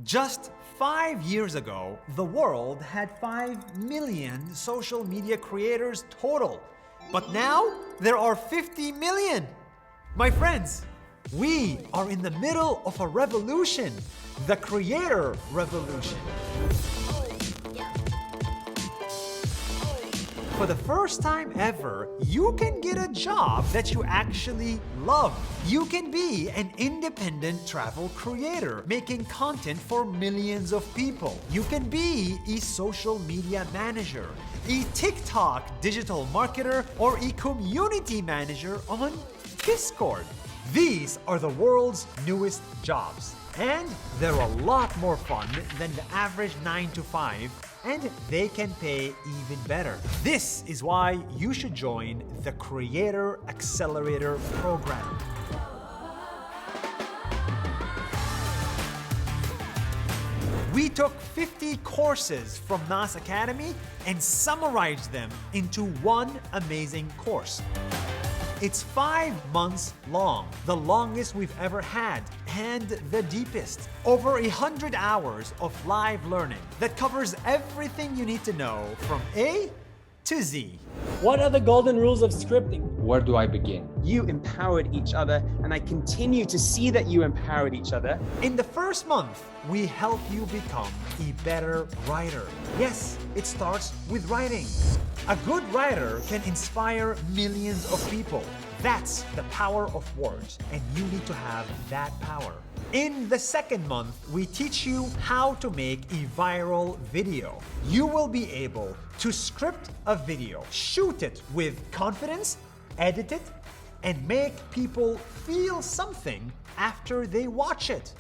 Just 5 years ago, the world had 5 million social media creators total. But now, there are 50 million. My friends, we are in the middle of a revolution, the creator revolution. For the first time ever, you can get a job that you actually love. You can be an independent travel creator, making content for millions of people. You can be a social media manager, a TikTok digital marketer, or a community manager on Discord. These are the world's newest jobs, and they're a lot more fun than the average 9 to 5, and they can pay even better. This is why you should join the Creator Accelerator Program. We took 50 courses from NAS Academy and summarized them into one amazing course. It's 5 months long, the longest we've ever had, and the deepest. Over 100 hours of live learning that covers everything you need to know from A to Z. What are the golden rules of scripting? Where do I begin? You empowered each other, and I continue to see that you empowered each other. In the first month, we help you become a better writer. Yes, it starts with writing. A good writer can inspire millions of people. That's the power of words, and you need to have that power. In the second month, we teach you how to make a viral video. You will be able to script a video, shoot it with confidence, edit it, and make people feel something after they watch it.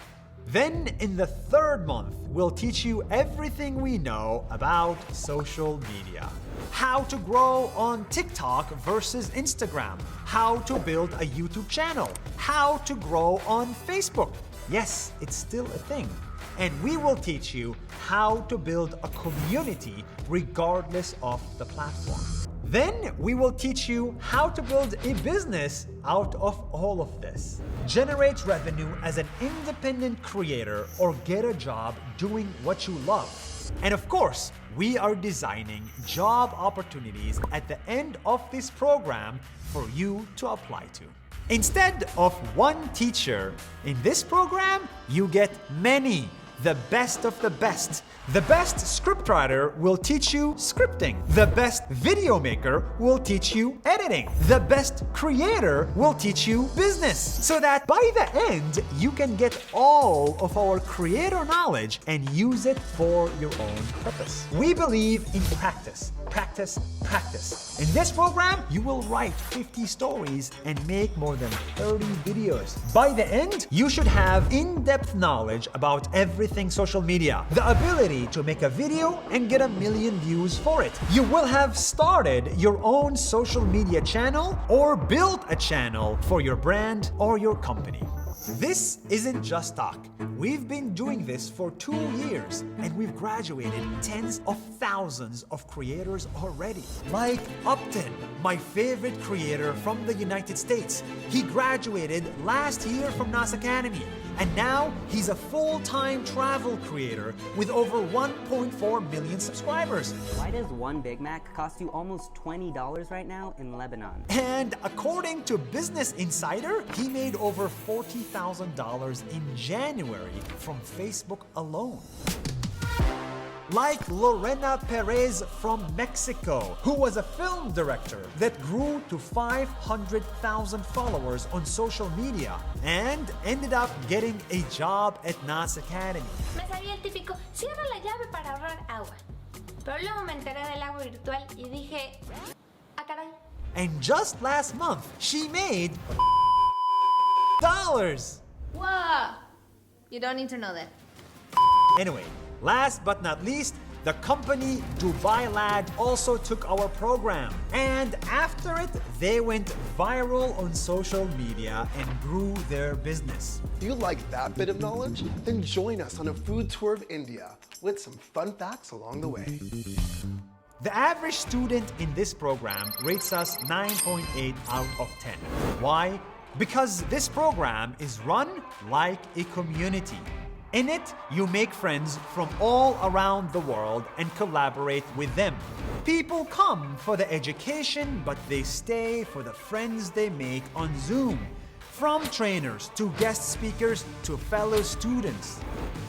Then in the third month, we'll teach you everything we know about social media. How to grow on TikTok versus Instagram. How to build a YouTube channel. How to grow on Facebook. Yes, it's still a thing. And we will teach you how to build a community regardless of the platform. Then we will teach you how to build a business out of all of this. Generate revenue as an independent creator or get a job doing what you love. And of course, we are designing job opportunities at the end of this program for you to apply to. Instead of one teacher, in this program, you get many. The best of the best. The best scriptwriter will teach you scripting. The best video maker will teach you editing. The best creator will teach you business. So that by the end, you can get all of our creator knowledge and use it for your own purpose. We believe in practice. Practice, practice. In this program, you will write 50 stories and make more than 30 videos. By the end, you should have in-depth knowledge about everything social media. The ability to make a video and get 1 million views for it. You will have started your own social media channel or built a channel for your brand or your company. This isn't just talk. We've been doing this for 2 years, and we've graduated tens of thousands of creators already. Like Upton, my favorite creator from the United States. He graduated last year from NAS Academy, and now he's a full-time travel creator with over 1.4 million subscribers. Why does one Big Mac cost you almost $20 right now in Lebanon? And according to Business Insider, he made over $40,000 in January from Facebook alone. Like Lorena Perez from Mexico, who was a film director that grew to 500,000 followers on social media and ended up getting a job at NAS Academy. Me sabía el típico, cierra la llave para ahorrar agua. Pero luego me enteré del agua virtual y dije, ah caray. And just last month, she made dollars. Whoa! You don't need to know that. Anyway, last but not least, the company Dubai Lad also took our program. And after it, they went viral on social media and grew their business. Do you like that bit of knowledge? Then join us on a food tour of India with some fun facts along the way. The average student in this program rates us 9.8 out of 10. Why? Because this program is run like a community. In it, you make friends from all around the world and collaborate with them. People come for the education, but they stay for the friends they make on Zoom. From trainers to guest speakers to fellow students.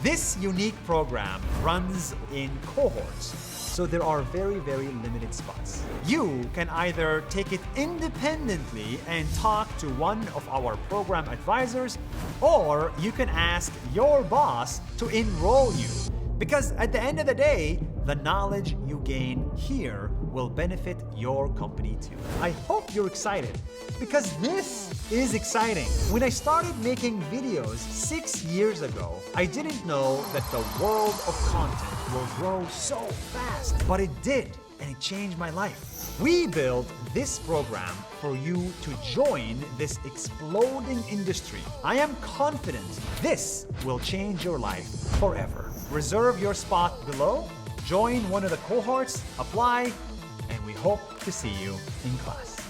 This unique program runs in cohorts, so there are very limited spots. You can either take it independently and talk to one of our program advisors, or you can ask your boss to enroll you. Because at the end of the day, the knowledge you gain here will benefit your company too. I hope you're excited, because this is exciting. When I started making videos 6 years ago, I didn't know that the world of content will grow so fast, but it did, and it changed my life. We built this program for you to join this exploding industry. I am confident this will change your life forever. Reserve your spot below, join one of the cohorts, apply, and we hope to see you in class.